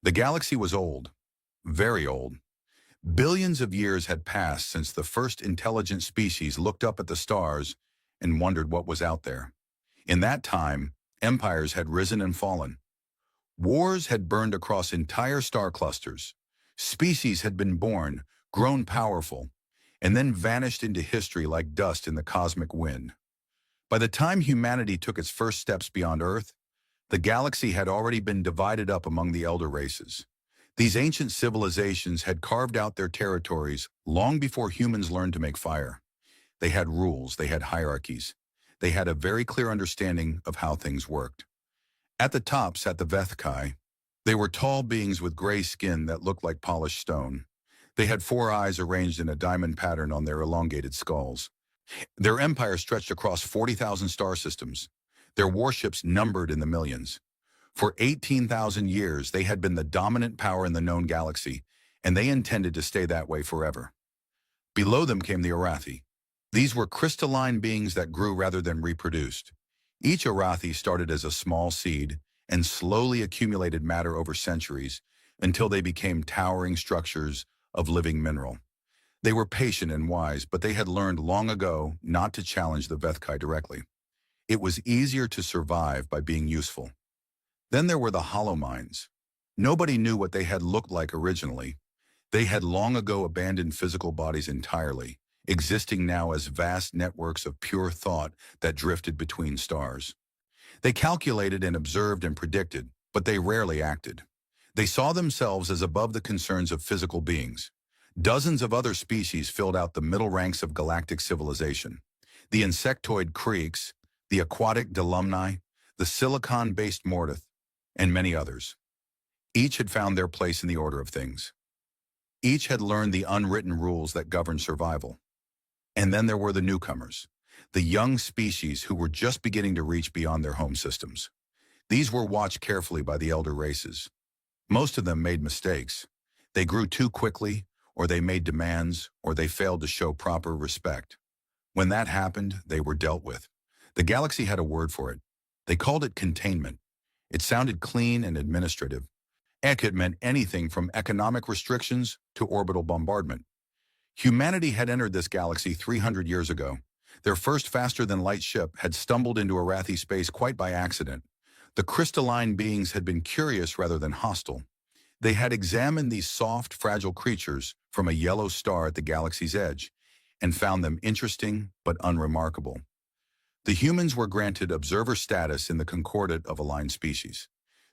The galaxy was old, very old. Billions of years had passed since the first intelligent species looked up at the stars and wondered what was out there. In that time, empires had risen and fallen. Wars had burned across entire star clusters. Species had been born, grown powerful, and then vanished into history like dust in the cosmic wind. By the time humanity took its first steps beyond Earth, the galaxy had already been divided up among the elder races. These ancient civilizations had carved out their territories long before humans learned to make fire. They had rules, they had hierarchies. They had a very clear understanding of how things worked. At the top sat the Vethkai. They were tall beings with gray skin that looked like polished stone. They had 4 eyes arranged in a diamond pattern on their elongated skulls. Their empire stretched across 40,000 star systems. Their warships numbered in the millions. For 18,000 years, they had been the dominant power in the known galaxy, and they intended to stay that way forever. Below them came the Arathi. These were crystalline beings that grew rather than reproduced. Each Arathi started as a small seed and slowly accumulated matter over centuries until they became towering structures of living mineral. They were patient and wise, but they had learned long ago not to challenge the Vethkai directly. It was easier to survive by being useful. Then there were the hollow minds. Nobody knew what they had looked like originally. They had long ago abandoned physical bodies entirely, existing now as vast networks of pure thought that drifted between stars. They calculated and observed and predicted, but they rarely acted. They saw themselves as above the concerns of physical beings. Dozens of other species filled out the middle ranks of galactic civilization. The insectoid Creeks, the aquatic Delumni, the silicon-based Mortith, and many others. Each had found their place in the order of things. Each had learned the unwritten rules that govern survival. And then there were the newcomers, the young species who were just beginning to reach beyond their home systems. These were watched carefully by the elder races. Most of them made mistakes. They grew too quickly, or they made demands, or they failed to show proper respect. When that happened, they were dealt with. The galaxy had a word for it. They called it containment. It sounded clean and administrative. It meant anything from economic restrictions to orbital bombardment. Humanity had entered this galaxy 300 years ago. Their first faster-than-light ship had stumbled into Arathi space quite by accident. The crystalline beings had been curious rather than hostile. They had examined these soft, fragile creatures from a yellow star at the galaxy's edge and found them interesting but unremarkable. The humans were granted observer status in the Concordat of aligned species.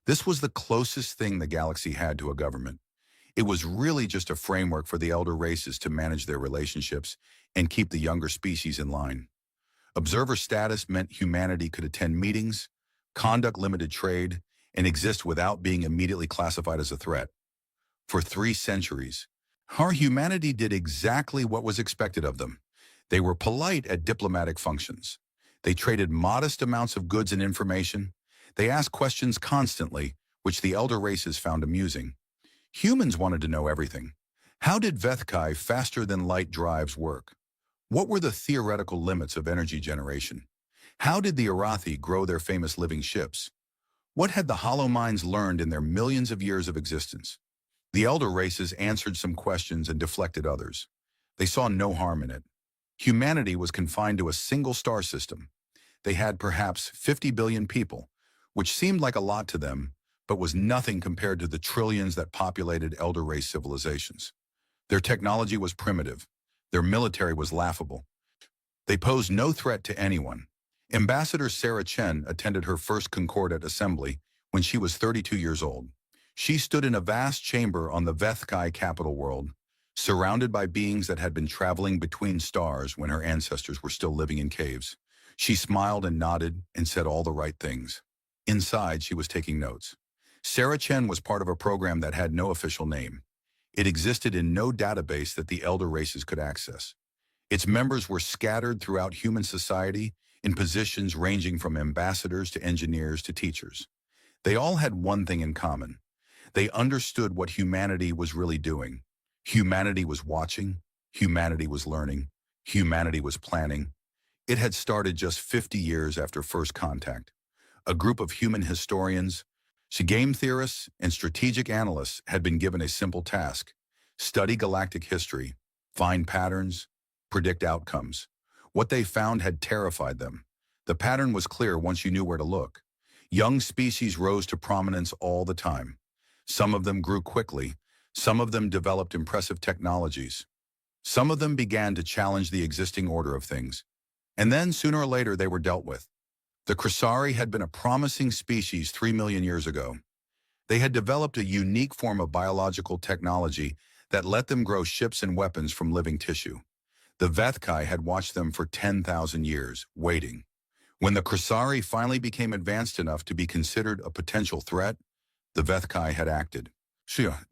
This was the closest thing the galaxy had to a government. It was really just a framework for the elder races to manage their relationships and keep the younger species in line. Observer status meant humanity could attend meetings, conduct limited trade, and exist without being immediately classified as a threat. For 3 centuries, our humanity did exactly what was expected of them. They were polite at diplomatic functions. They traded modest amounts of goods and information. They asked questions constantly, which the elder races found amusing. Humans wanted to know everything. How did Vethkai faster-than-light drives work? What were the theoretical limits of energy generation? How did the Arathi grow their famous living ships? What had the hollow minds learned in their millions of years of existence? The elder races answered some questions and deflected others. They saw no harm in it. Humanity was confined to a single star system. They had perhaps 50 billion people, which seemed like a lot to them, but was nothing compared to the trillions that populated elder race civilizations. Their technology was primitive. Their military was laughable. They posed no threat to anyone. Ambassador Sarah Chen attended her first Concordat assembly when she was 32 years old. She stood in a vast chamber on the Vethkai capital world, surrounded by beings that had been traveling between stars when her ancestors were still living in caves. She smiled and nodded and said all the right things. Inside, she was taking notes. Sarah Chen was part of a program that had no official name. It existed in no database that the elder races could access. Its members were scattered throughout human society in positions ranging from ambassadors to engineers to teachers. They all had one thing in common. They understood what humanity was really doing. Humanity was watching. Humanity was learning. Humanity was planning. It had started just 50 years after first contact. A group of human historians, Game theorists and strategic analysts had been given a simple task: study galactic history, find patterns, predict outcomes. What they found had terrified them. The pattern was clear once you knew where to look. Young species rose to prominence all the time. Some of them grew quickly. Some of them developed impressive technologies. Some of them began to challenge the existing order of things. And then, sooner or later, they were dealt with. The Crisari had been a promising species 3 million years ago. They had developed a unique form of biological technology that let them grow ships and weapons from living tissue. The Vethkai had watched them for 10,000 years, waiting. When the Crisari finally became advanced enough to be considered a potential threat, the Vethkai had acted.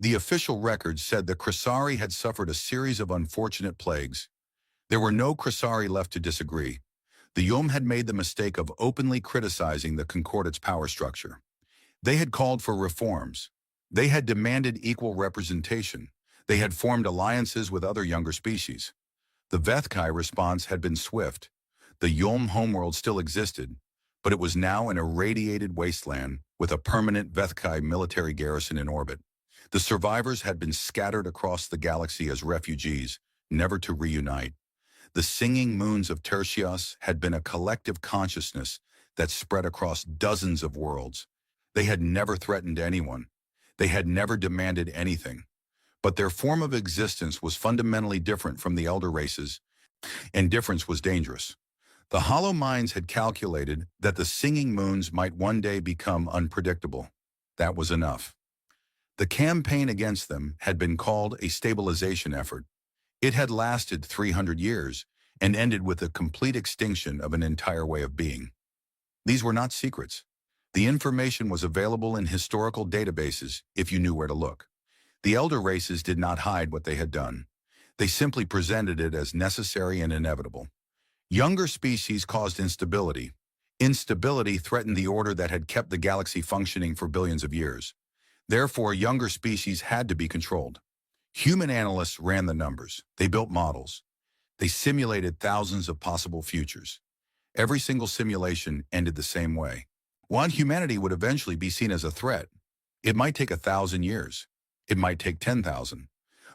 The official records said the Crisari had suffered a series of unfortunate plagues. There were no Crisari left to disagree. The Yom had made the mistake of openly criticizing the Concordate's power structure. They had called for reforms. They had demanded equal representation. They had formed alliances with other younger species. The Vethkai response had been swift. The Yom homeworld still existed, but it was now an irradiated wasteland with a permanent Vethkai military garrison in orbit. The survivors had been scattered across the galaxy as refugees, never to reunite. The singing moons of Tertius had been a collective consciousness that spread across dozens of worlds. They had never threatened anyone. They had never demanded anything. But their form of existence was fundamentally different from the elder races, and difference was dangerous. The Hollow Minds had calculated that the singing moons might one day become unpredictable. That was enough. The campaign against them had been called a stabilization effort. It had lasted 300 years and ended with the complete extinction of an entire way of being. These were not secrets. The information was available in historical databases if you knew where to look. The elder races did not hide what they had done. They simply presented it as necessary and inevitable. Younger species caused instability. Instability threatened the order that had kept the galaxy functioning for billions of years. Therefore, younger species had to be controlled. Human analysts ran the numbers. They built models. They simulated thousands of possible futures. Every single simulation ended the same way. While humanity would eventually be seen as a threat, it might take 1,000 years. It might take 10,000.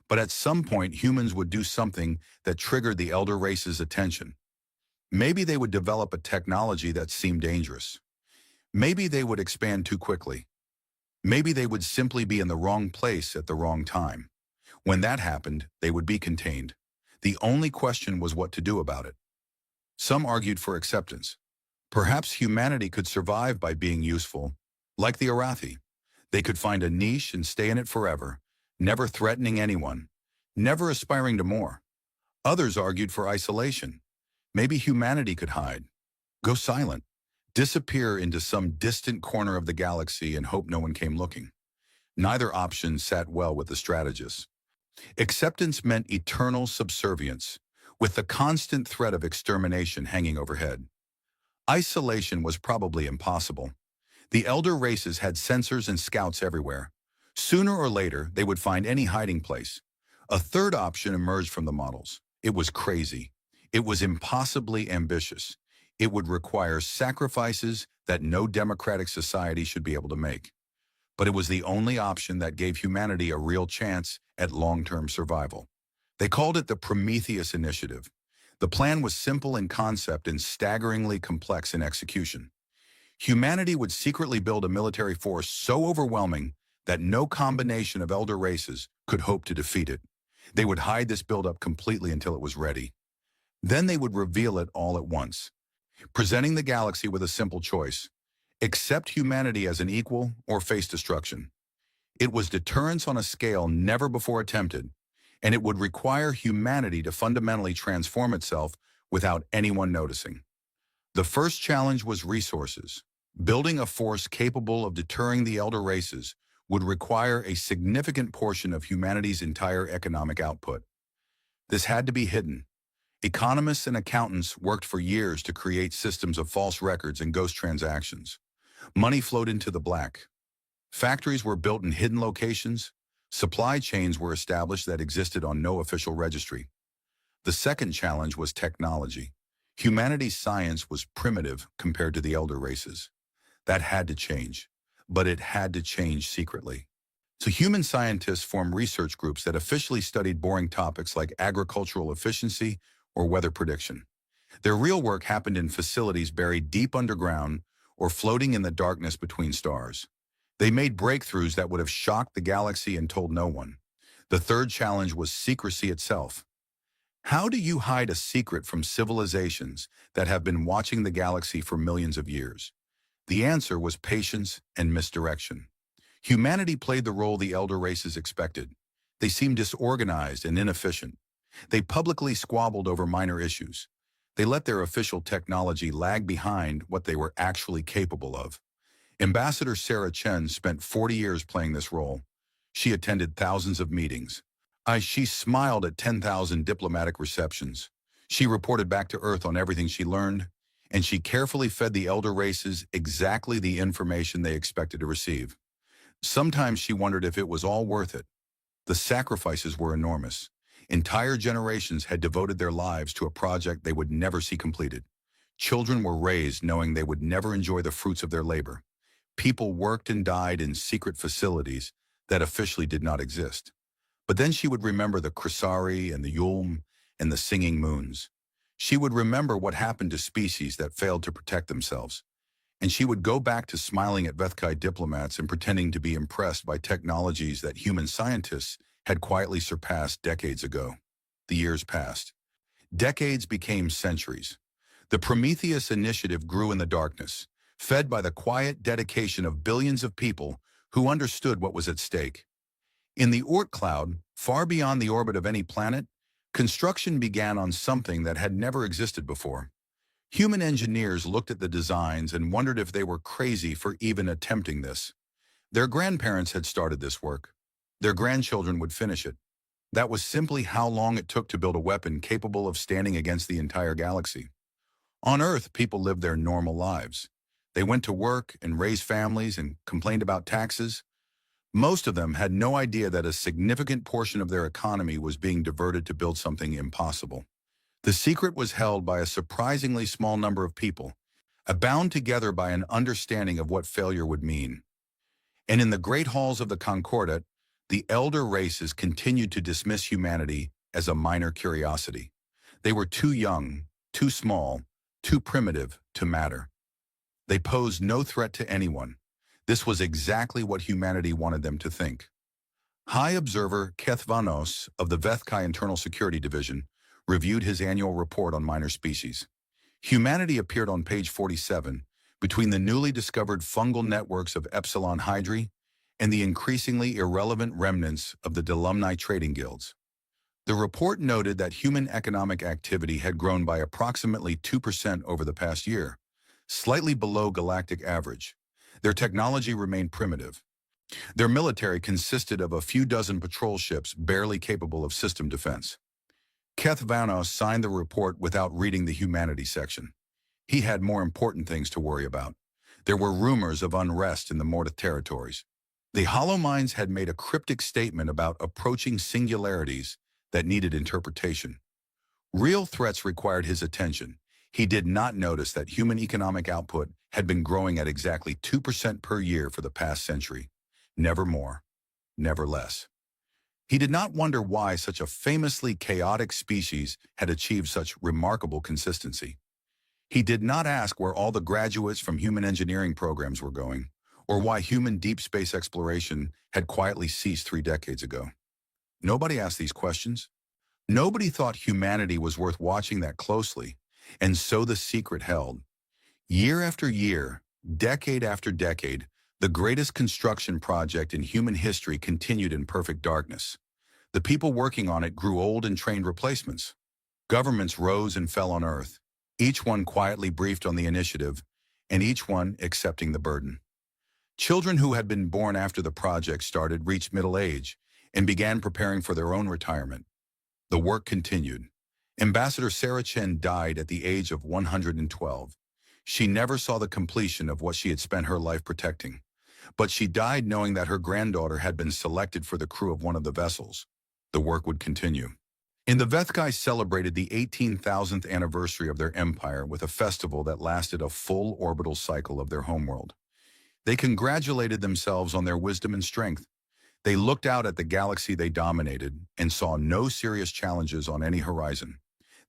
But at some point, humans would do something that triggered the elder race's attention. Maybe they would develop a technology that seemed dangerous. Maybe they would expand too quickly. Maybe they would simply be in the wrong place at the wrong time. When that happened, they would be contained. The only question was what to do about it. Some argued for acceptance. Perhaps humanity could survive by being useful, like the Arathi. They could find a niche and stay in it forever, never threatening anyone, never aspiring to more. Others argued for isolation. Maybe humanity could hide, go silent, disappear into some distant corner of the galaxy and hope no one came looking. Neither option sat well with the strategists. Acceptance meant eternal subservience, with the constant threat of extermination hanging overhead. Isolation was probably impossible. The elder races had sensors and scouts everywhere. Sooner or later, they would find any hiding place. A third option emerged from the models. It was crazy. It was impossibly ambitious. It would require sacrifices that no democratic society should be able to make. But it was the only option that gave humanity a real chance at long-term survival. They called it the Prometheus Initiative. The plan was simple in concept and staggeringly complex in execution. Humanity would secretly build a military force so overwhelming that no combination of elder races could hope to defeat it. They would hide this buildup completely until it was ready. Then they would reveal it all at once, presenting the galaxy with a simple choice: accept humanity as an equal or face destruction. It was deterrence on a scale never before attempted, and it would require humanity to fundamentally transform itself without anyone noticing. The first challenge was resources. Building a force capable of deterring the elder races would require a significant portion of humanity's entire economic output. This had to be hidden. Economists and accountants worked for years to create systems of false records and ghost transactions. Money flowed into the black. Factories were built in hidden locations. Supply chains were established that existed on no official registry. The second challenge was technology. Humanity's science was primitive compared to the elder races. That had to change. but it had to change secretly. So human scientists formed research groups that officially studied boring topics like agricultural efficiency or weather prediction. Their real work happened in facilities buried deep underground or floating in the darkness between stars. They made breakthroughs that would have shocked the galaxy and told no one. The third challenge was secrecy itself. How do you hide a secret from civilizations that have been watching the galaxy for millions of years? The answer was patience and misdirection. Humanity played the role the elder races expected. They seemed disorganized and inefficient. They publicly squabbled over minor issues. They let their official technology lag behind what they were actually capable of. Ambassador Sarah Chen spent 40 years playing this role. She attended thousands of meetings. She smiled at 10,000 diplomatic receptions. She reported back to Earth on everything she learned, and she carefully fed the elder races exactly the information they expected to receive. Sometimes she wondered if it was all worth it. The sacrifices were enormous. Entire generations had devoted their lives to a project they would never see completed. Children were raised knowing they would never enjoy the fruits of their labor. People worked and died in secret facilities that officially did not exist. But then she would remember the Chrysaori and the Yulm and the singing moons. She would remember what happened to species that failed to protect themselves. And she would go back to smiling at Vethkai diplomats and pretending to be impressed by technologies that human scientists had quietly surpassed decades ago. The years passed. Decades became centuries. The Prometheus Initiative grew in the darkness, fed by the quiet dedication of billions of people who understood what was at stake. In the Oort cloud, far beyond the orbit of any planet, construction began on something that had never existed before. Human engineers looked at the designs and wondered if they were crazy for even attempting this. Their grandparents had started this work. Their grandchildren would finish it. That was simply how long it took to build a weapon capable of standing against the entire galaxy. On Earth, people lived their normal lives. They went to work and raised families and complained about taxes. Most of them had no idea that a significant portion of their economy was being diverted to build something impossible. The secret was held by a surprisingly small number of people, bound together by an understanding of what failure would mean. And in the great halls of the Concordat, the elder races continued to dismiss humanity as a minor curiosity. They were too young, too small, too primitive to matter. They posed no threat to anyone. This was exactly what humanity wanted them to think. High Observer Keth Vanos of the Vethkai Internal Security Division reviewed his annual report on minor species. Humanity appeared on page 47, between the newly discovered fungal networks of Epsilon Hydri and the increasingly irrelevant remnants of the alumni trading guilds. The report noted that human economic activity had grown by approximately 2% over the past year, slightly below galactic average. Their technology remained primitive. Their military consisted of a few dozen patrol ships barely capable of system defense. Keth Vanos signed the report without reading the humanities section. He had more important things to worry about. There were rumors of unrest in the Morta territories. The Hollow Minds had made a cryptic statement about approaching singularities that needed interpretation. Real threats required his attention. He did not notice that human economic output had been growing at exactly 2% per year for the past century. Never more, never less. He did not wonder why such a famously chaotic species had achieved such remarkable consistency. He did not ask where all the graduates from human engineering programs were going, or why human deep space exploration had quietly ceased 3 decades ago. Nobody asked these questions. Nobody thought humanity was worth watching that closely, and so the secret held. Year after year, decade after decade, the greatest construction project in human history continued in perfect darkness. The people working on it grew old and trained replacements. Governments rose and fell on Earth, each one quietly briefed on the initiative, and each one accepting the burden. Children who had been born after the project started reached middle age and began preparing for their own retirement. The work continued. Ambassador Sarah Chen died at the age of 112. She never saw the completion of what she had spent her life protecting, but she died knowing that her granddaughter had been selected for the crew of one of the vessels. The work would continue. The Vethkai celebrated the 18,000th anniversary of their empire with a festival that lasted a full orbital cycle of their homeworld. They congratulated themselves on their wisdom and strength. They looked out at the galaxy they dominated and saw no serious challenges on any horizon.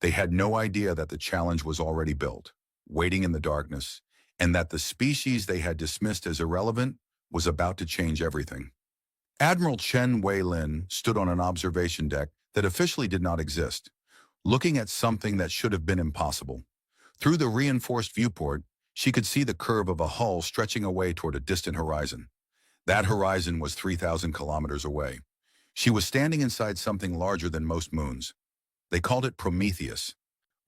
They had no idea that the challenge was already built, waiting in the darkness, and that the species they had dismissed as irrelevant was about to change everything. Admiral Chen Wei-lin stood on an observation deck that officially did not exist, looking at something that should have been impossible. Through the reinforced viewport, she could see the curve of a hull stretching away toward a distant horizon. That horizon was 3,000 kilometers away. She was standing inside something larger than most moons. They called it Prometheus,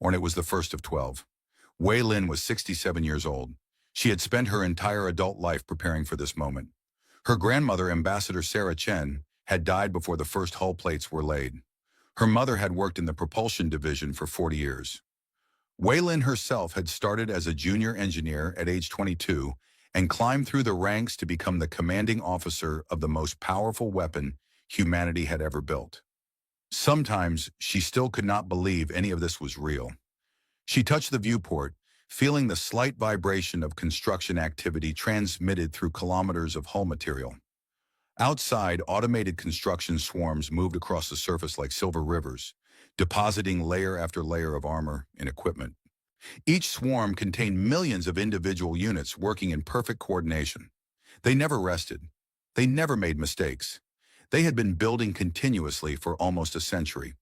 and it was the first of 12. Wei Lin was 67 years old. She had spent her entire adult life preparing for this moment. Her grandmother, Ambassador Sarah Chen, had died before the first hull plates were laid. Her mother had worked in the propulsion division for 40 years. Wei Lin herself had started as a junior engineer at age 22 and climbed through the ranks to become the commanding officer of the most powerful weapon humanity had ever built. Sometimes she still could not believe any of this was real. She touched the viewport, feeling the slight vibration of construction activity transmitted through kilometers of hull material. Outside, automated construction swarms moved across the surface like silver rivers, depositing layer after layer of armor and equipment. Each swarm contained millions of individual units working in perfect coordination. They never rested. They never made mistakes. They had been building continuously for almost a century.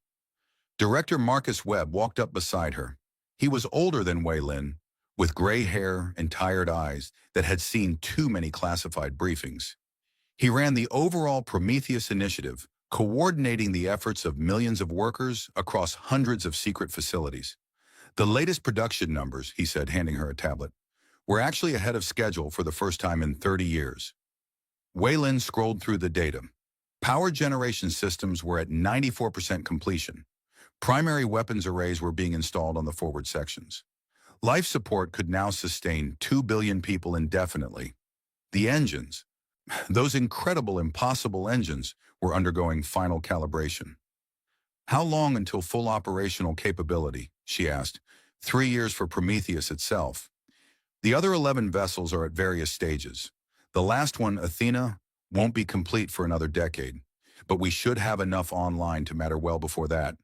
Director Marcus Webb walked up beside her. He was older than Wei Lin, with gray hair and tired eyes that had seen too many classified briefings. He ran the overall Prometheus initiative, coordinating the efforts of millions of workers across hundreds of secret facilities. The latest production numbers, he said, handing her a tablet, were actually ahead of schedule for the first time in 30 years. Wei Lin scrolled through the data. Power generation systems were at 94% completion. Primary weapons arrays were being installed on the forward sections. Life support could now sustain 2 billion people indefinitely. The engines, those incredible, impossible engines, were undergoing final calibration. How long until full operational capability? She asked. 3 years for Prometheus itself. The other 11 vessels are at various stages. The last one, Athena, won't be complete for another decade, but we should have enough online to matter well before that.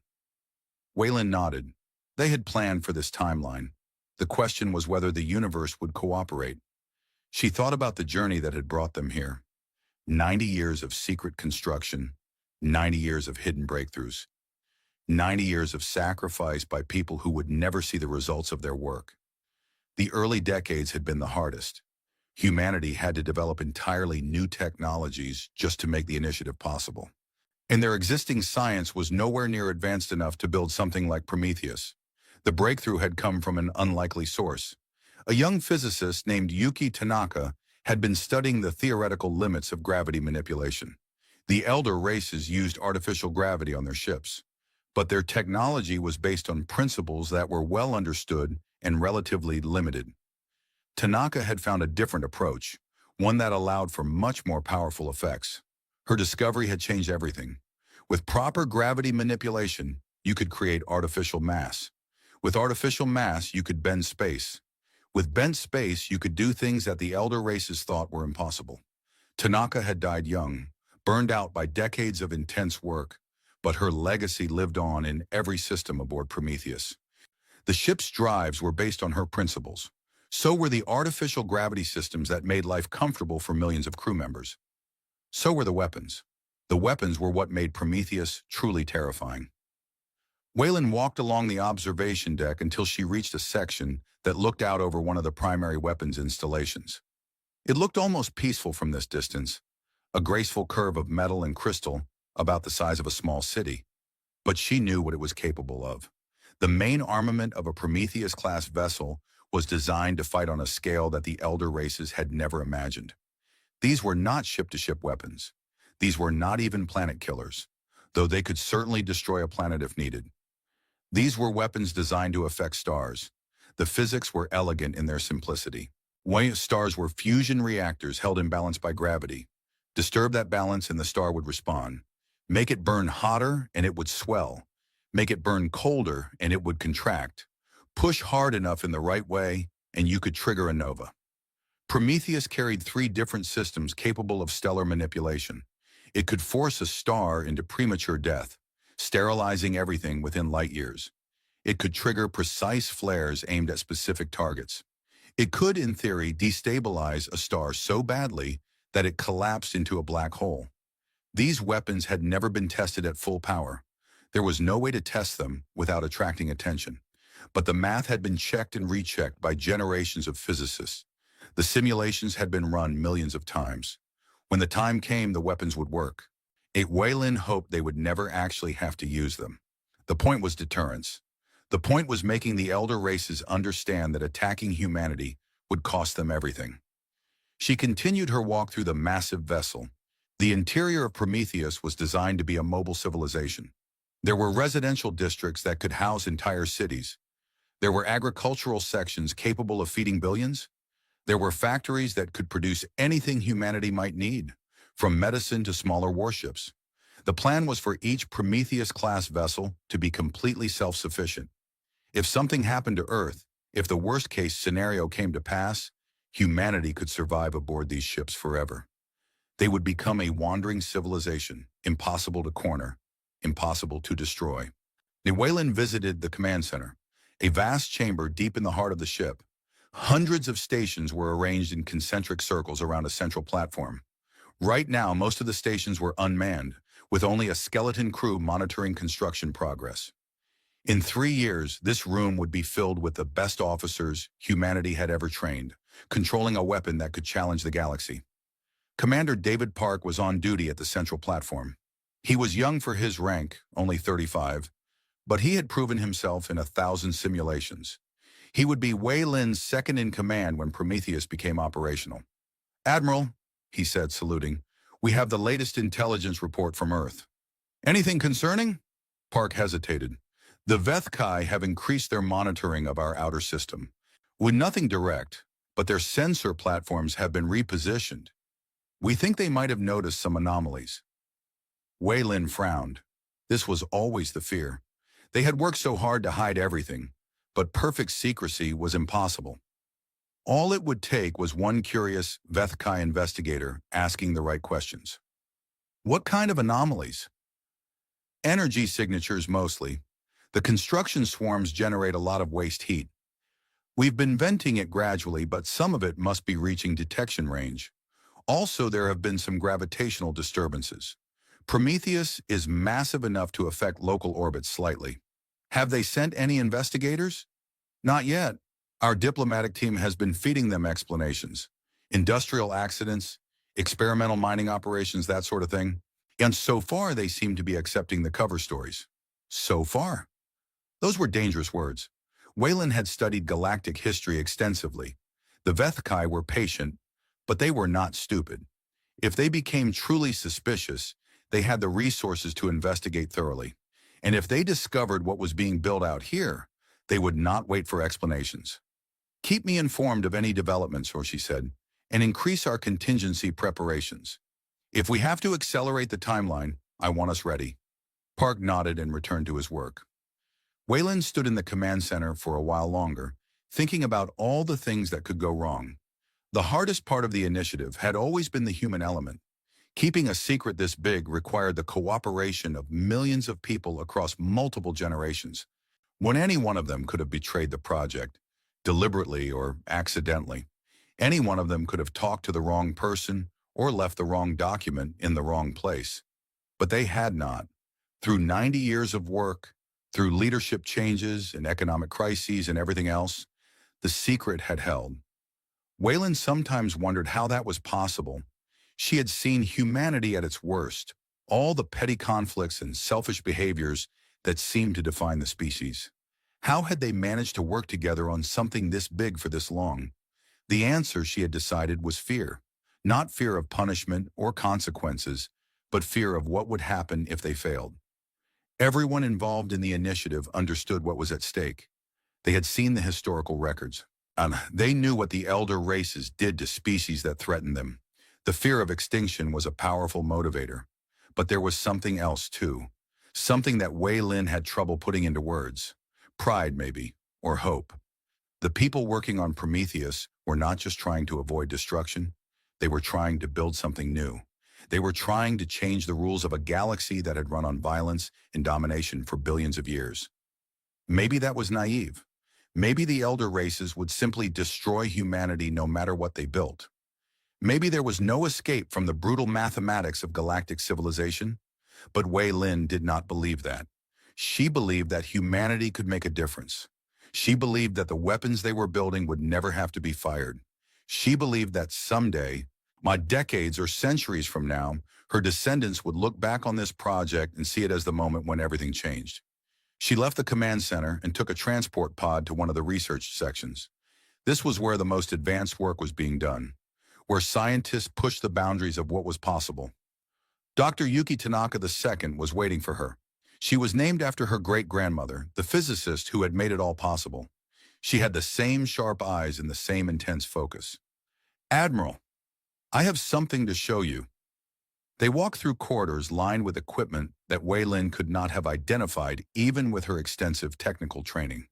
Wei Lin nodded. They had planned for this timeline. The question was whether the universe would cooperate. She thought about the journey that had brought them here. 90 years of secret construction, 90 years of hidden breakthroughs, 90 years of sacrifice by people who would never see the results of their work. The early decades had been the hardest. Humanity had to develop entirely new technologies just to make the initiative possible. And their existing science was nowhere near advanced enough to build something like Prometheus. The breakthrough had come from an unlikely source. A young physicist named Yuki Tanaka had been studying the theoretical limits of gravity manipulation. The elder races used artificial gravity on their ships, but their technology was based on principles that were well understood and relatively limited. Tanaka had found a different approach, one that allowed for much more powerful effects. Her discovery had changed everything. With proper gravity manipulation, you could create artificial mass. With artificial mass, you could bend space. With bent space, you could do things that the elder races thought were impossible. Tanaka had died young, burned out by decades of intense work, but her legacy lived on in every system aboard Prometheus. The ship's drives were based on her principles. So were the artificial gravity systems that made life comfortable for millions of crew members. So were the weapons. The weapons were what made Prometheus truly terrifying. Wei Lin walked along the observation deck until she reached a section that looked out over one of the primary weapons installations. It looked almost peaceful from this distance, a graceful curve of metal and crystal about the size of a small city. But she knew what it was capable of. The main armament of a Prometheus-class vessel was designed to fight on a scale that the elder races had never imagined. These were not ship-to-ship weapons. These were not even planet killers, though they could certainly destroy a planet if needed. These were weapons designed to affect stars. The physics were elegant in their simplicity. Stars were fusion reactors held in balance by gravity. Disturb that balance and the star would respond. Make it burn hotter and it would swell. Make it burn colder and it would contract. Push hard enough in the right way and you could trigger a nova. Prometheus carried three different systems capable of stellar manipulation. It could force a star into premature death, sterilizing everything within light years. It could trigger precise flares aimed at specific targets. It could, in theory, destabilize a star so badly that it collapsed into a black hole. These weapons had never been tested at full power. There was no way to test them without attracting attention. But the math had been checked and rechecked by generations of physicists. The simulations had been run millions of times. When the time came, the weapons would work. Wei-Lin hoped they would never actually have to use them. The point was deterrence. The point was making the elder races understand that attacking humanity would cost them everything. She continued her walk through the massive vessel. The interior of Prometheus was designed to be a mobile civilization. There were residential districts that could house entire cities. There were agricultural sections capable of feeding billions. There were factories that could produce anything humanity might need, from medicine to smaller warships. The plan was for each Prometheus-class vessel to be completely self-sufficient. If something happened to Earth, if the worst-case scenario came to pass, humanity could survive aboard these ships forever. They would become a wandering civilization, impossible to corner, impossible to destroy. Wei-Lin visited the command center, a vast chamber deep in the heart of the ship. Hundreds of stations were arranged in concentric circles around a central platform. Right now, most of the stations were unmanned, with only a skeleton crew monitoring construction progress. In 3 years, this room would be filled with the best officers humanity had ever trained, controlling a weapon that could challenge the galaxy. Commander David Park was on duty at the central platform. He was young for his rank, only 35, but he had proven himself in 1,000 simulations. He would be Wei-Lin's second-in-command when Prometheus became operational. "Admiral," he said, saluting, "we have the latest intelligence report from Earth." "Anything concerning?" Park hesitated. "The Vethkai have increased their monitoring of our outer system. With nothing direct, but their sensor platforms have been repositioned. We think they might have noticed some anomalies." Wei-Lin frowned. This was always the fear. They had worked so hard to hide everything, but perfect secrecy was impossible. All it would take was one curious Vethkai investigator asking the right questions. "What kind of anomalies?" "Energy signatures mostly. The construction swarms generate a lot of waste heat. We've been venting it gradually, but some of it must be reaching detection range. Also, there have been some gravitational disturbances. Prometheus is massive enough to affect local orbits slightly." "Have they sent any investigators?" "Not yet. Our diplomatic team has been feeding them explanations. Industrial accidents, experimental mining operations, that sort of thing. And so far, they seem to be accepting the cover stories." "So far?" Those were dangerous words. Wei-Lin had studied galactic history extensively. The Vethkai were patient, but they were not stupid. If they became truly suspicious, they had the resources to investigate thoroughly. And if they discovered what was being built out here, they would not wait for explanations. "Keep me informed of any developments," she said, "and increase our contingency preparations. If we have to accelerate the timeline, I want us ready." Park nodded and returned to his work. Wei-Lin stood in the command center for a while longer, thinking about all the things that could go wrong. The hardest part of the initiative had always been the human element. Keeping a secret this big required the cooperation of millions of people across multiple generations. When any one of them could have betrayed the project, deliberately or accidentally. Any one of them could have talked to the wrong person or left the wrong document in the wrong place. But they had not. Through 90 years of work, through leadership changes and economic crises and everything else, the secret had held. Wei-Lin sometimes wondered how that was possible. She had seen humanity at its worst, all the petty conflicts and selfish behaviors that seemed to define the species. How had they managed to work together on something this big for this long? The answer, she had decided, was fear. Not fear of punishment or consequences, but fear of what would happen if they failed. Everyone involved in the initiative understood what was at stake. They had seen the historical records. They knew what the elder races did to species that threatened them. The fear of extinction was a powerful motivator. But there was something else, too. Something that Wei-Lin had trouble putting into words. Pride, maybe, or hope. The people working on Prometheus were not just trying to avoid destruction, they were trying to build something new. They were trying to change the rules of a galaxy that had run on violence and domination for billions of years. Maybe that was naive. Maybe the elder races would simply destroy humanity no matter what they built. Maybe there was no escape from the brutal mathematics of galactic civilization. But Wei Lin did not believe that. She believed that humanity could make a difference. She believed that the weapons they were building would never have to be fired. She believed that someday, decades or centuries from now, her descendants would look back on this project and see it as the moment when everything changed. She left the command center and took a transport pod to one of the research sections. This was where the most advanced work was being done, where scientists pushed the boundaries of what was possible. Dr. Yuki Tanaka II was waiting for her. She was named after her great-grandmother, the physicist who had made it all possible. She had the same sharp eyes and the same intense focus. "Admiral, I have something to show you." They walked through corridors lined with equipment that Wei Lin could not have identified even with her extensive technical training.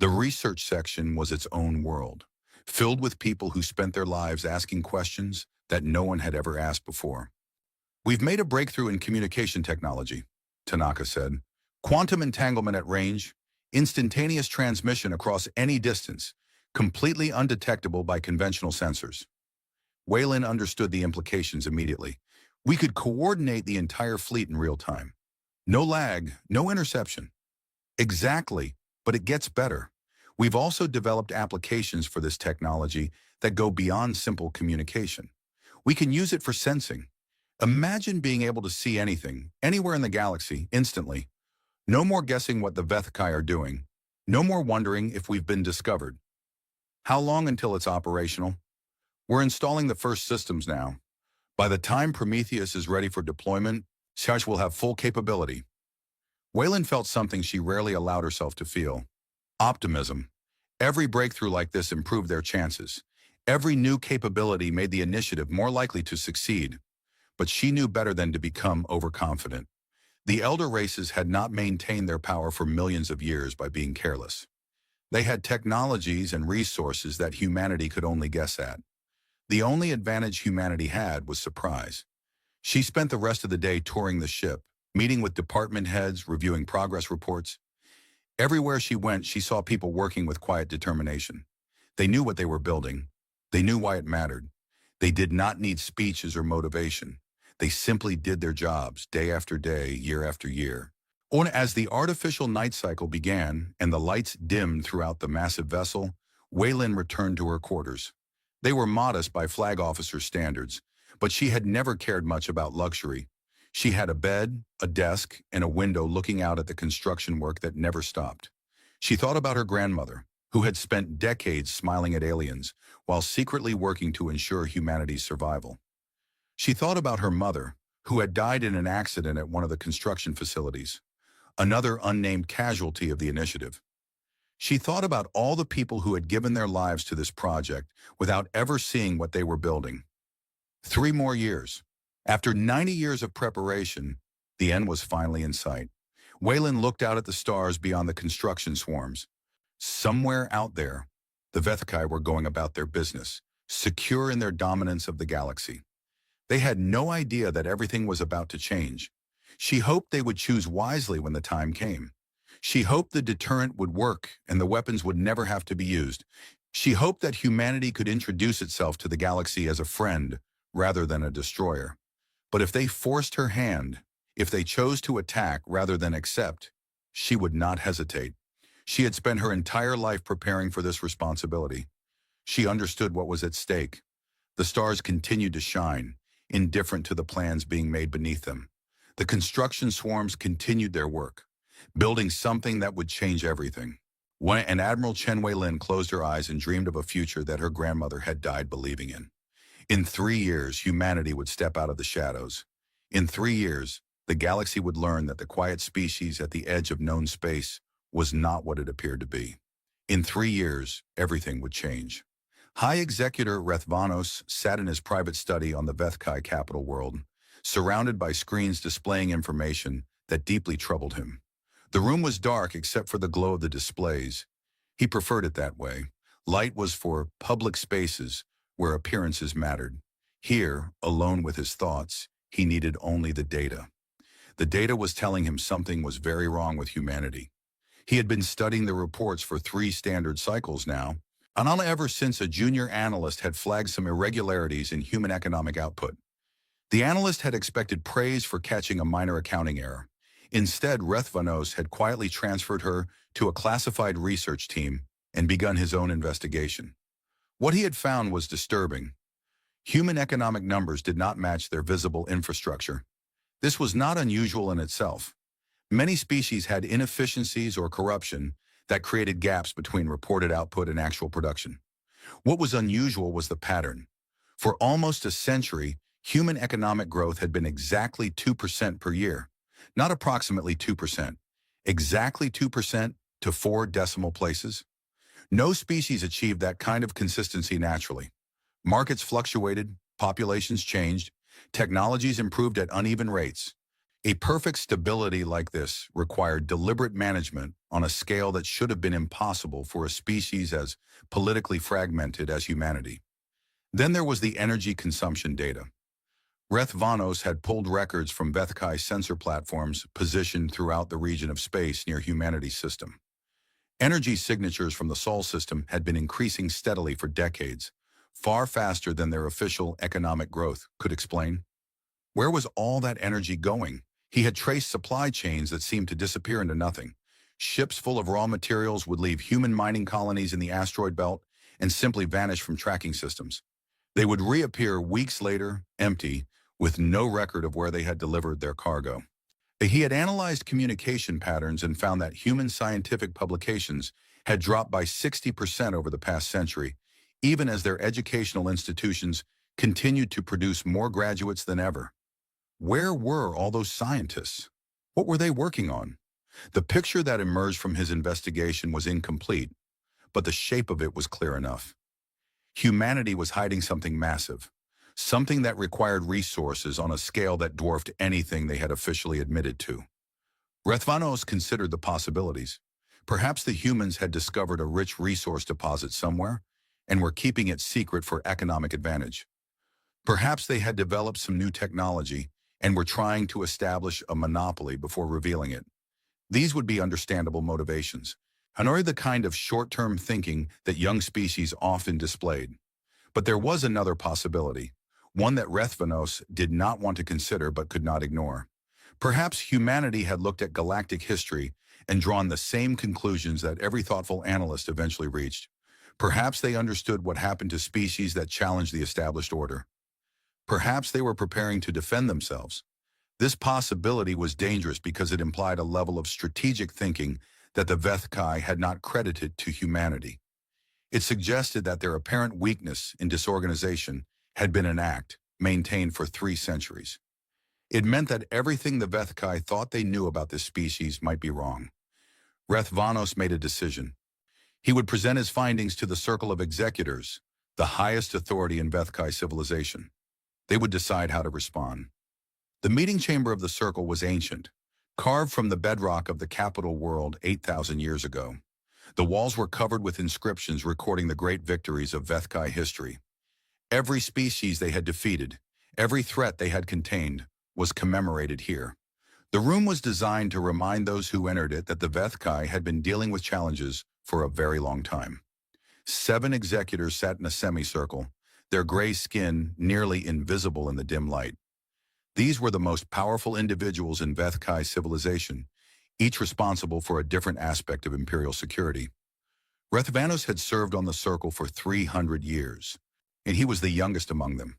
The research section was its own world, filled with people who spent their lives asking questions that no one had ever asked before. "We've made a breakthrough in communication technology," Tanaka said. "Quantum entanglement at range, instantaneous transmission across any distance, completely undetectable by conventional sensors." Wei Lin understood the implications immediately. "We could coordinate the entire fleet in real time. No lag, no interception." "Exactly, but it gets better. We've also developed applications for this technology that go beyond simple communication. We can use it for sensing. Imagine being able to see anything, anywhere in the galaxy, instantly. No more guessing what the Vethkai are doing. No more wondering if we've been discovered." "How long until it's operational?" "We're installing the first systems now. By the time Prometheus is ready for deployment, Sarge will have full capability." Wei Lin felt something she rarely allowed herself to feel: optimism. Every breakthrough like this improved their chances. Every new capability made the initiative more likely to succeed. But she knew better than to become overconfident. The elder races had not maintained their power for millions of years by being careless. They had technologies and resources that humanity could only guess at. The only advantage humanity had was surprise. She spent the rest of the day touring the ship, meeting with department heads, reviewing progress reports. Everywhere she went, she saw people working with quiet determination. They knew what they were building. They knew why it mattered. They did not need speeches or motivation. They simply did their jobs day after day, year after year. As the artificial night cycle began and the lights dimmed throughout the massive vessel, Wei Lin returned to her quarters. They were modest by flag officer standards, but she had never cared much about luxury. She had a bed, a desk, and a window looking out at the construction work that never stopped. She thought about her grandmother, who had spent decades smiling at aliens while secretly working to ensure humanity's survival. She thought about her mother, who had died in an accident at one of the construction facilities, another unnamed casualty of the initiative. She thought about all the people who had given their lives to this project without ever seeing what they were building. 3 more years. After 90 years of preparation, the end was finally in sight. Wei Lin looked out at the stars beyond the construction swarms. Somewhere out there, the Vethkai were going about their business, secure in their dominance of the galaxy. They had no idea that everything was about to change. She hoped they would choose wisely when the time came. She hoped the deterrent would work and the weapons would never have to be used. She hoped that humanity could introduce itself to the galaxy as a friend rather than a destroyer. But if they forced her hand, if they chose to attack rather than accept, she would not hesitate. She had spent her entire life preparing for this responsibility. She understood what was at stake. The stars continued to shine, indifferent to the plans being made beneath them. The construction swarms continued their work, building something that would change everything. And Admiral Chen Wei Lin closed her eyes and dreamed of a future that her grandmother had died believing in. In 3 years, humanity would step out of the shadows. In 3 years, the galaxy would learn that the quiet species at the edge of known space was not what it appeared to be. In 3 years, everything would change. High Executor Rethvanos sat in his private study on the Vethkai capital world, surrounded by screens displaying information that deeply troubled him. The room was dark except for the glow of the displays. He preferred it that way. Light was for public spaces where appearances mattered. Here, alone with his thoughts, he needed only the data. The data was telling him something was very wrong with humanity. He had been studying the reports for 3 standard cycles now, and not ever since a junior analyst had flagged some irregularities in human economic output. The analyst had expected praise for catching a minor accounting error. Instead, Rethvanos had quietly transferred her to a classified research team and begun his own investigation. What he had found was disturbing. Human economic numbers did not match their visible infrastructure. This was not unusual in itself. Many species had inefficiencies or corruption that created gaps between reported output and actual production. What was unusual was the pattern. For almost a century, human economic growth had been exactly 2% per year, not approximately 2%, exactly 2% to 4 decimal places. No species achieved that kind of consistency naturally. Markets fluctuated, populations changed, technologies improved at uneven rates. A perfect stability like this required deliberate management on a scale that should have been impossible for a species as politically fragmented as humanity. Then there was the energy consumption data. Rethvanos had pulled records from Vethkai sensor platforms positioned throughout the region of space near humanity's system. Energy signatures from the Sol system had been increasing steadily for decades, far faster than their official economic growth could explain. Where was all that energy going? He had traced supply chains that seemed to disappear into nothing. Ships full of raw materials would leave human mining colonies in the asteroid belt and simply vanish from tracking systems. They would reappear weeks later, empty, with no record of where they had delivered their cargo. He had analyzed communication patterns and found that human scientific publications had dropped by 60% over the past century, even as their educational institutions continued to produce more graduates than ever. Where were all those scientists? What were they working on? The picture that emerged from his investigation was incomplete, but the shape of it was clear enough. Humanity was hiding something massive, something that required resources on a scale that dwarfed anything they had officially admitted to. Rethvanos considered the possibilities. Perhaps the humans had discovered a rich resource deposit somewhere and were keeping it secret for economic advantage. Perhaps they had developed some new technology and were trying to establish a monopoly before revealing it. These would be understandable motivations, and are the kind of short-term thinking that young species often displayed. But there was another possibility, one that Rethvanos did not want to consider but could not ignore. Perhaps humanity had looked at galactic history and drawn the same conclusions that every thoughtful analyst eventually reached. Perhaps they understood what happened to species that challenged the established order. Perhaps they were preparing to defend themselves. This possibility was dangerous because it implied a level of strategic thinking that the Vethkai had not credited to humanity. It suggested that their apparent weakness in disorganization had been an act maintained for 3 centuries. It meant that everything the Vethkai thought they knew about this species might be wrong. Rethvanos made a decision. He would present his findings to the Circle of Executors, the highest authority in Vethkai civilization. They would decide how to respond. The meeting chamber of the Circle was ancient, carved from the bedrock of the capital world 8,000 years ago. The walls were covered with inscriptions recording the great victories of Vethkai history. Every species they had defeated, every threat they had contained, was commemorated here. The room was designed to remind those who entered it that the Vethkai had been dealing with challenges for a very long time. 7 executors sat in a semicircle, their gray skin nearly invisible in the dim light. These were the most powerful individuals in Vethkai civilization, each responsible for a different aspect of imperial security. Rethvanos had served on the Circle for 300 years, and he was the youngest among them.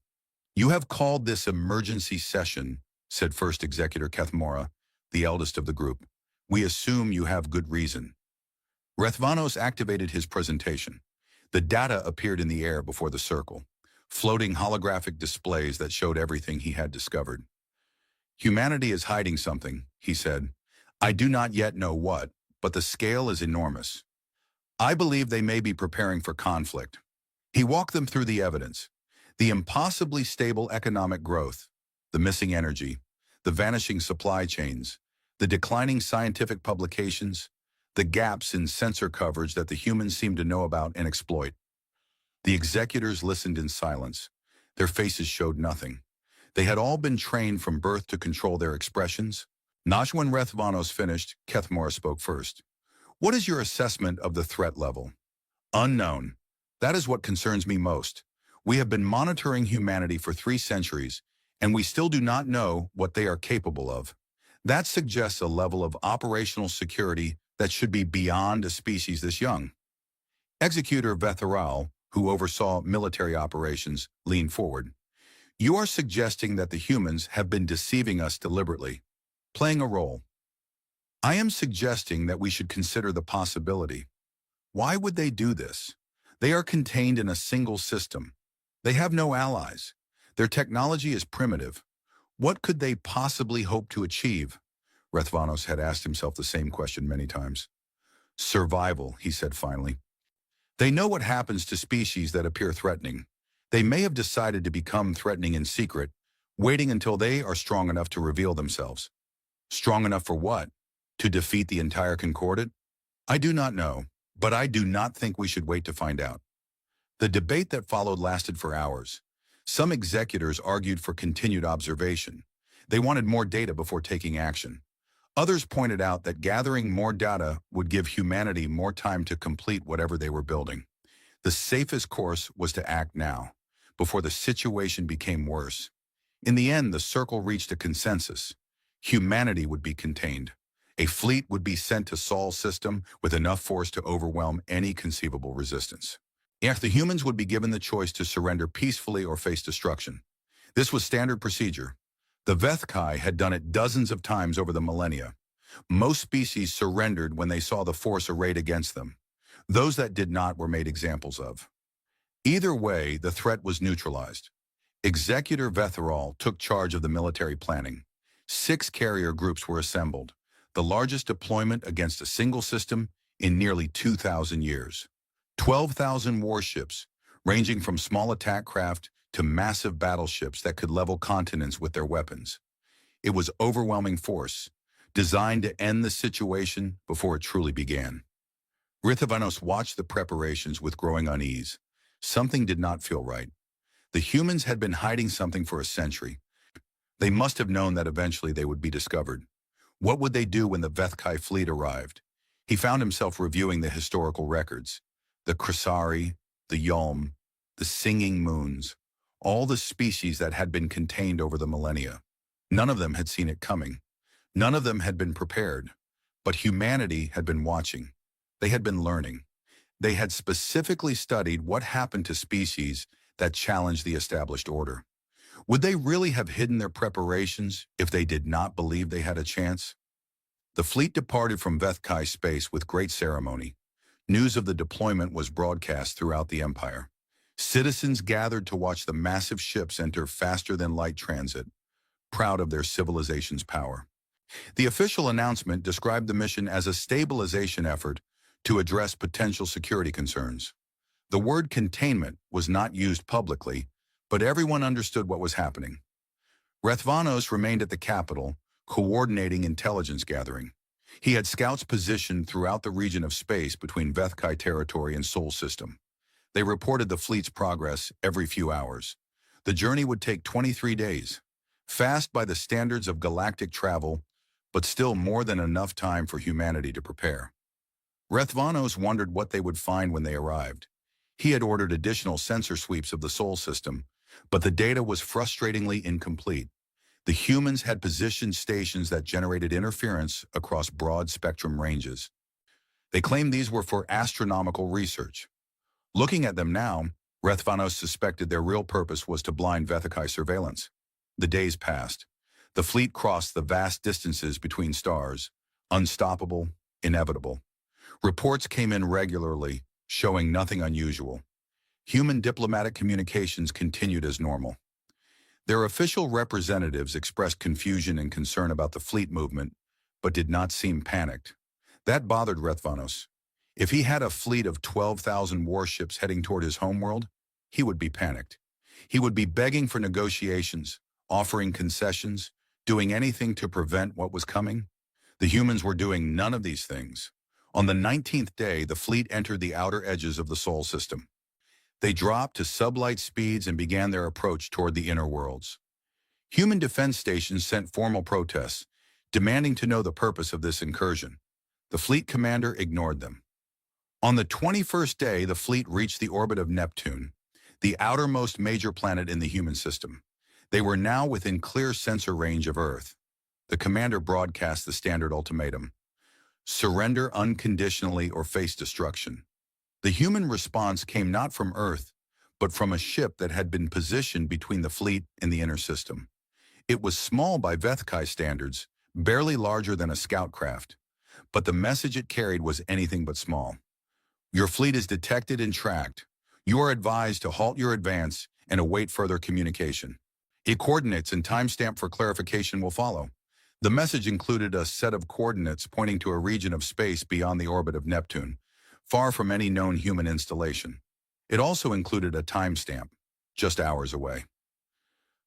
"You have called this emergency session," said First Executor Kethmora, the eldest of the group. "We assume you have good reason." Rethvanos activated his presentation. The data appeared in the air before the Circle, floating holographic displays that showed everything he had discovered. "Humanity is hiding something," he said. "I do not yet know what, but the scale is enormous. I believe they may be preparing for conflict." He walked them through the evidence: the impossibly stable economic growth, the missing energy, the vanishing supply chains, the declining scientific publications, the gaps in sensor coverage that the humans seemed to know about and exploit. The executors listened in silence. Their faces showed nothing. They had all been trained from birth to control their expressions. Not when Rethvanos finished, Kethmora spoke first. What is your assessment of the threat level? Unknown. That is what concerns me most. We have been monitoring humanity for 3 centuries, and we still do not know what they are capable of. That suggests a level of operational security that should be beyond a species this young. Executor Vetheral, who oversaw military operations, leaned forward. You are suggesting that the humans have been deceiving us deliberately, playing a role. I am suggesting that we should consider the possibility. Why would they do this? They are contained in a single system. They have no allies. Their technology is primitive. What could they possibly hope to achieve? Rethvanos had asked himself the same question many times. Survival, he said finally. They know what happens to species that appear threatening. They may have decided to become threatening in secret, waiting until they are strong enough to reveal themselves. Strong enough for what? To defeat the entire Concordate? I do not know, but I do not think we should wait to find out. The debate that followed lasted for hours. Some executors argued for continued observation. They wanted more data before taking action. Others pointed out that gathering more data would give humanity more time to complete whatever they were building. The safest course was to act now, before the situation became worse. In the end, the circle reached a consensus. Humanity would be contained. A fleet would be sent to Sol's system with enough force to overwhelm any conceivable resistance. If the humans would be given the choice to surrender peacefully or face destruction. This was standard procedure. The Vethkai had done it dozens of times over the millennia. Most species surrendered when they saw the force arrayed against them. Those that did not were made examples of. Either way, the threat was neutralized. Executor Vetheral took charge of the military planning. 6 carrier groups were assembled, the largest deployment against a single system in nearly 2,000 years. 12,000 warships, ranging from small attack craft to massive battleships that could level continents with their weapons. It was overwhelming force, designed to end the situation before it truly began. Rethvanos watched the preparations with growing unease. Something did not feel right. The humans had been hiding something for a century. They must have known that eventually they would be discovered. What would they do when the Vethkai fleet arrived? He found himself reviewing the historical records. The Krasari, the Yulm, the Singing Moons, all the species that had been contained over the millennia. None of them had seen it coming. None of them had been prepared. But humanity had been watching. They had been learning. They had specifically studied what happened to species that challenged the established order. Would they really have hidden their preparations if they did not believe they had a chance? The fleet departed from Vethkai space with great ceremony. News of the deployment was broadcast throughout the empire. Citizens gathered to watch the massive ships enter faster-than-light transit, proud of their civilization's power. The official announcement described the mission as a stabilization effort to address potential security concerns. The word containment was not used publicly, but everyone understood what was happening. Rethvanos remained at the capital, coordinating intelligence gathering. He had scouts positioned throughout the region of space between Vethkai territory and Sol system. They reported the fleet's progress every few hours. The journey would take 23 days, fast by the standards of galactic travel, but still more than enough time for humanity to prepare. Rethvanos wondered what they would find when they arrived. He had ordered additional sensor sweeps of the Sol system, but the data was frustratingly incomplete. The humans had positioned stations that generated interference across broad spectrum ranges. They claimed these were for astronomical research. Looking at them now, Rethvanos suspected their real purpose was to blind Vethkai surveillance. The days passed. The fleet crossed the vast distances between stars, unstoppable, inevitable. Reports came in regularly, showing nothing unusual. Human diplomatic communications continued as normal. Their official representatives expressed confusion and concern about the fleet movement, but did not seem panicked. That bothered Rethvanos. If he had a fleet of 12,000 warships heading toward his homeworld, he would be panicked. He would be begging for negotiations, offering concessions, doing anything to prevent what was coming. The humans were doing none of these things. On the 19th day, the fleet entered the outer edges of the Sol system. They dropped to sublight speeds and began their approach toward the inner worlds. Human defense stations sent formal protests, demanding to know the purpose of this incursion. The fleet commander ignored them. On the 21st day, the fleet reached the orbit of Neptune, the outermost major planet in the human system. They were now within clear sensor range of Earth. The commander broadcast the standard ultimatum: surrender unconditionally or face destruction. The human response came not from Earth, but from a ship that had been positioned between the fleet and the inner system. It was small by Vethkai standards, barely larger than a scout craft, but the message it carried was anything but small. Your fleet is detected and tracked. You are advised to halt your advance and await further communication. Coordinates and timestamp for clarification will follow. The message included a set of coordinates pointing to a region of space beyond the orbit of Neptune, far from any known human installation. It also included a timestamp, just hours away.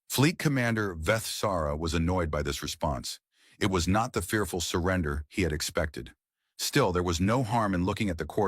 Fleet Commander Veth Sara was annoyed by this response. It was not the fearful surrender he had expected. Still, there was no harm in looking at the coordinates